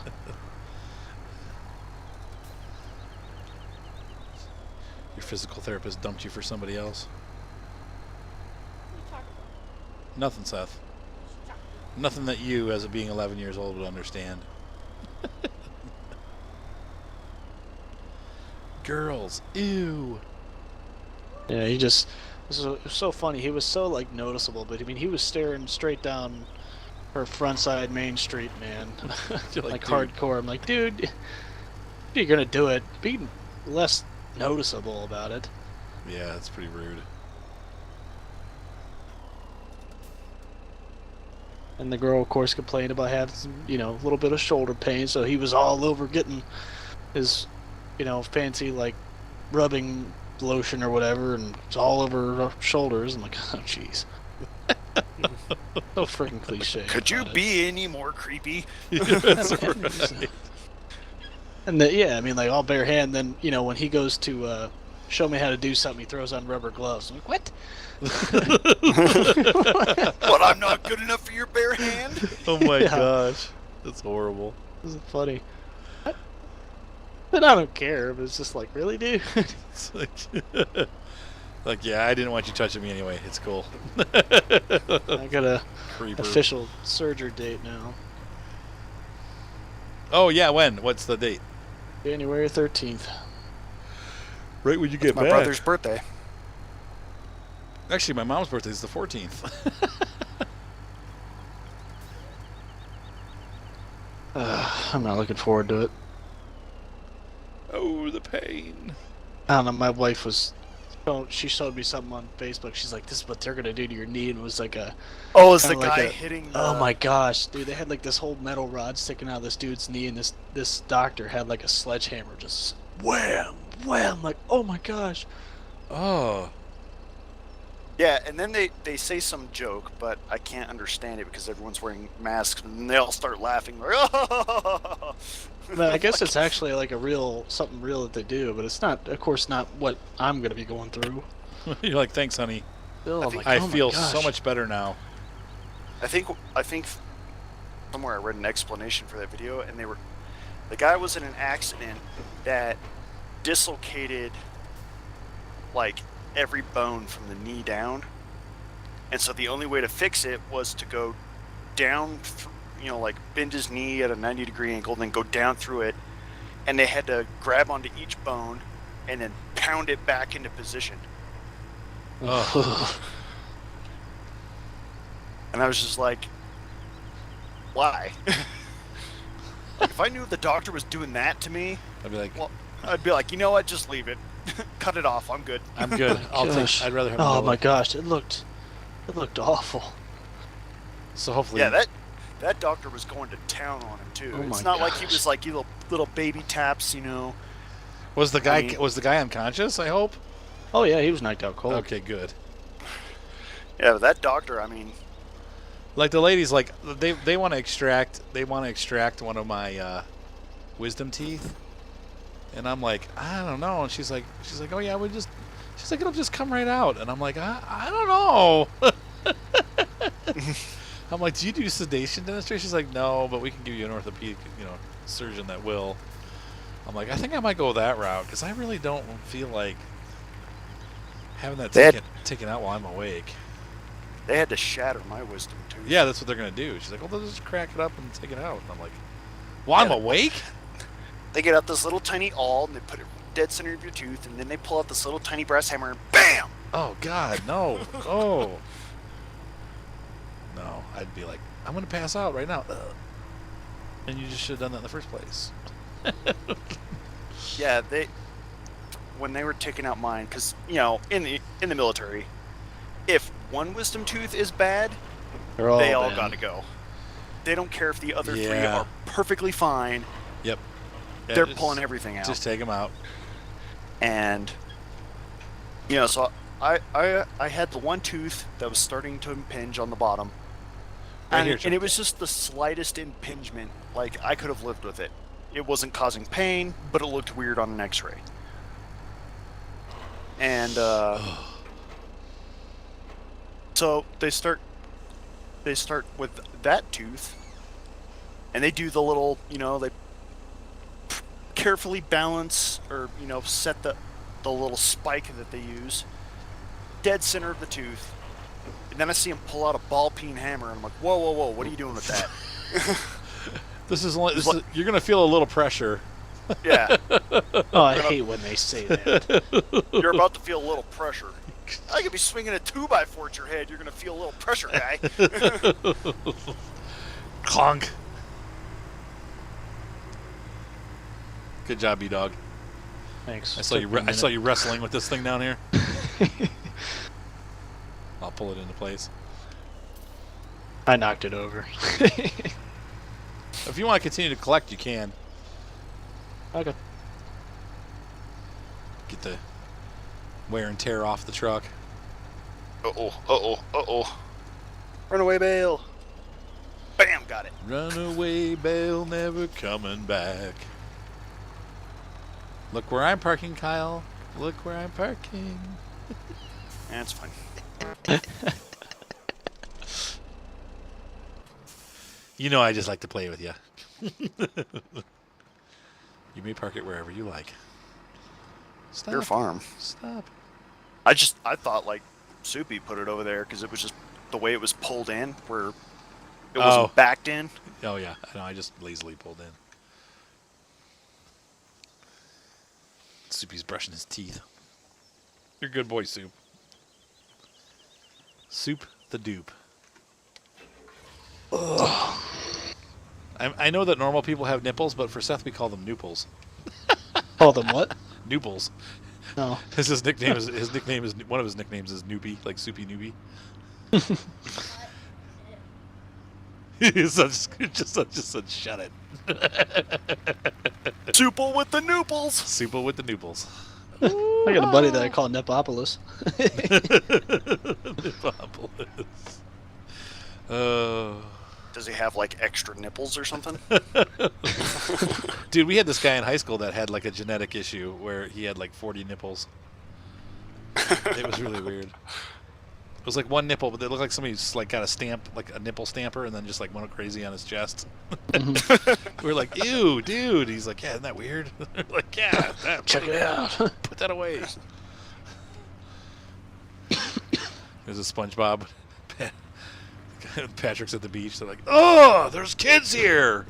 Your physical therapist dumped you for somebody else? What are you talking about? Nothing, Seth. Nothing that you, as being 11 years old, would understand. Girls, ew. Yeah, it was so funny. He was so like noticeable, but I mean, he was staring straight down her front side Main Street, man. You're like dude. hardcore. I'm like, dude, if you're gonna do it, be less noticeable about it. Yeah, that's pretty rude. And the girl, of course, complained about having some, a little bit of shoulder pain. So he was all over getting his, fancy like rubbing lotion or whatever, and it's all over her shoulders. I'm like, oh jeez. So freaking cliche. Could you be any more creepy? That's right. And I mean, like all bare hand. Then when he goes to show me how to do something, he throws on rubber gloves. I'm like, what? What? I'm not good enough for your bare hand? Oh my gosh, that's horrible. This is funny. But I don't care. But it's just like, really, dude? It's like, yeah, I didn't want you touching me anyway. It's cool. I got a Creeper. official surgery date now. Oh yeah, when? What's the date? January 13th. Right when you It's my brother's birthday. Actually, my mom's birthday is the 14th. I'm not looking forward to it. Oh, the pain. I don't know. My wife was. She showed me something on Facebook. She's like, "This is what they're gonna do to your knee," and it was like a. Oh, it's the kinda like guy a- hitting the... Oh my gosh, dude! They had like this whole metal rod sticking out of this dude's knee, and this doctor had like a sledgehammer, just wham, wham. Like, oh my gosh. Oh. Yeah, and then they say some joke, but I can't understand it because everyone's wearing masks, and they all start laughing. Like, oh! But I guess it's actually like something real that they do, but it's not, of course, not what I'm gonna be going through. You're like, thanks, honey. Still, I'm like, I oh my feel gosh. so much better now. I think somewhere I read an explanation for that video, and the guy was in an accident that dislocated like every bone from the knee down, and so the only way to fix it was to go down, like bend his knee at a 90-degree angle, and then go down through it, and they had to grab onto each bone and then pound it back into position. Oh. And I was just like, why? Like, if I knew the doctor was doing that to me, I'd be like, well, I'd be like, you know what, just leave it. Cut it off, I'm good. I'm good. Gosh. I'd rather have. Oh another my one. gosh, it looked awful. So hopefully. Yeah, that doctor was going to town on him too. Oh It's my not like he gosh. was like little baby taps, Was the guy I mean- unconscious? I hope. Oh yeah, he was knocked out cold. Okay, good. Yeah, that doctor, I mean, Like the ladies, like they want to extract one of my wisdom teeth, and I'm like, I don't know. And she's like, oh yeah, she's like, it'll just come right out, and I'm like, I don't know. I'm like, do you do sedation dentistry? She's like, no, but we can give you an orthopedic, surgeon that will. I'm like, I think I might go that route because I really don't feel like having that taken out while I'm awake. they had to shatter my wisdom tooth. Yeah, that's what they're gonna do. She's like, well, they'll just crack it up and take it out. And I'm like, while I'm Yeah. awake? They get out this little tiny awl and they put it dead center of your tooth, and then they pull out this little tiny brass hammer and BAM! Oh God, no! Oh, no! I'd be like, I'm gonna pass out right now. Ugh. And you just should have done that in the first place. Yeah, when they were taking out mine, because in the military, if one wisdom tooth is bad, They're all they all bad. gotta go. They don't care if the other three Yeah. are perfectly fine. Yep. Yeah, They're just- pulling everything out. Just take them out. And so I had the one tooth that was starting to impinge on the bottom, Right and, here, and Chuck. it was just the slightest impingement. Like, I could have lived with it. It wasn't causing pain, but it looked weird on an X-ray. And so they start with that tooth, and they do the little, they carefully balance or set the little spike that they use dead center of the tooth, and then I see him pull out a ball peen hammer, and I'm like, whoa, what are you doing with that? You're gonna feel a little pressure. Yeah, Oh, I hate when they say that. you're about to feel a little pressure. I could be swinging a 2x4 at your head. You're gonna feel a little pressure, guy. Clunk. Good job, B-Dog. Thanks. I saw you. Took me a I saw minute. you wrestling with this thing down here. I'll pull it into place. I knocked it over. If you want to continue to collect, you can. Okay. Get the wear and tear off the truck. Uh-oh. Runaway bale. Bam, got it. Runaway bale never coming back. Look where I'm parking, Kyle. Look where I'm parking. That's fine. You know I just like to play with you. You may park it wherever you like. Stop. Your farm. Stop. I thought like Soupy put it over there because it was just the way it was pulled in, where it wasn't backed in. Oh yeah, I know. I just lazily pulled in. Soupy's brushing his teeth. You're a good boy, Soup. Soup the dupe. I know that normal people have nipples, but for Seth we call them nooples. Call them what? Nooples. No. His nickname is one of his nicknames is Noopy, like Soupy Noopy. just said shut it. Souple with the nooples. Souple with the nooples. I got a buddy that I call Nepopolis. Nipopolis. Does he have like extra nipples or something? Dude, we had this guy in high school that had like a genetic issue where he had like 40 nipples. It was really weird. It was like one nipple, but it looked like somebody's like got a stamp, like a nipple stamper, and then just like went crazy on his chest. We were like, "Ew, dude." He's like, "Yeah, isn't that weird?" We're like, "Yeah, Check it out. put that away." There's a SpongeBob. Patrick's at the beach. They're like, "Oh, there's kids here."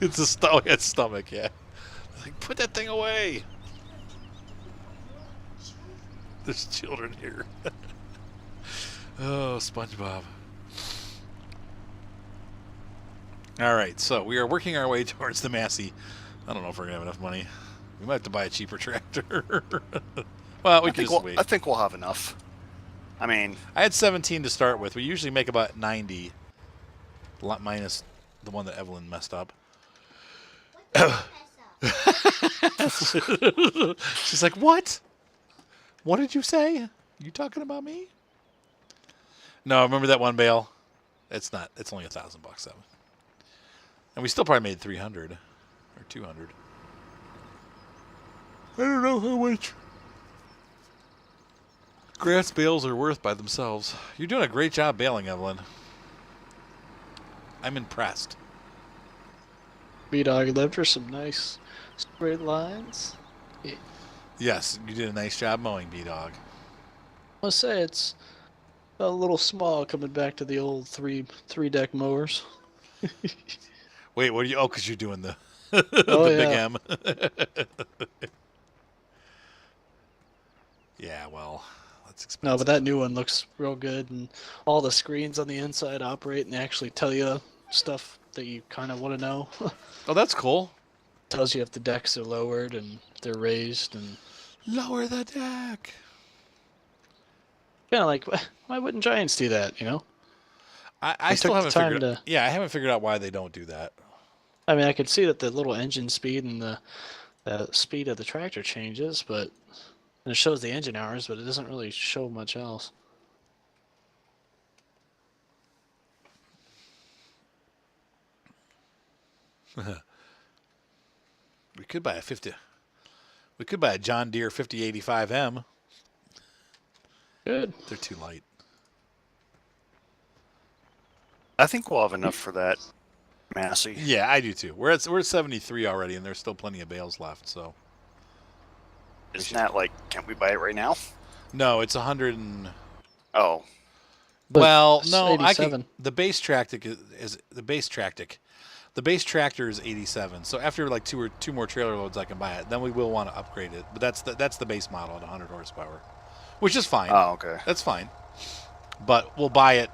It's a stomach, yeah. Like, put that thing away. There's children here. Oh, SpongeBob. All right, so we are working our way towards the Massey. I don't know if we're gonna have enough money. We might have to buy a cheaper tractor. Well, we can just wait. I think we'll have enough. I mean, I had 17 to start with. We usually make about 90, minus the one that Evelyn messed up. What did I mess up? She's like, "What? What did you say? You talking about me?" No, remember that one bale? It's not. It's only $1,000, Evan. And we still probably made 300 or 200. I don't know how much grass bales are worth by themselves. You're doing a great job baling, Evelyn. I'm impressed. B-Dog left her some nice straight lines. Yeah. Yes, you did a nice job mowing, B-Dog. I must say it's a little small coming back to the old three deck mowers. Wait, what are you? Oh, because you're doing the Oh, the big yeah. M. Yeah, well, that's expensive. No, but that new one looks real good, and all the screens on the inside operate, and they actually tell you stuff that you kind of want to know. Oh, that's cool. Tells you if the decks are lowered and if they're raised, and Lower the deck. kind of like, why wouldn't Giants do that? You know? I They still took the haven't time figured. to- Yeah, I haven't figured out why they don't do that. I mean, I could see that the little engine speed and the speed of the tractor changes, but and it shows the engine hours, but it doesn't really show much else. We could buy a 50. We could buy a John Deere 5085M. Good. They're too light. I think we'll have enough for that, Massey. Yeah, I do too. We're at 73 already, and there's still plenty of bales left. So Isn't that like, can't we buy it right now? no, it's 100 and. Oh, But Well, it's no, I 87. can. The base tractor is the base tractor. The base tractor is 87. So after like two more trailer loads, I can buy it. Then we will want to upgrade it. But that's the base model at 100 horsepower, which is fine. oh, okay. That's fine. But we'll buy it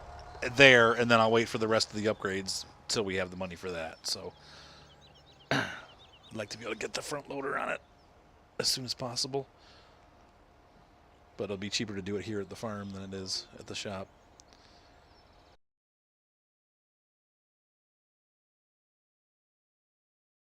there, and then I'll wait for the rest of the upgrades till we have the money for that. So I'd like to be able to get the front loader on it as soon as possible. but it'll be cheaper to do it here at the farm than it is at the shop.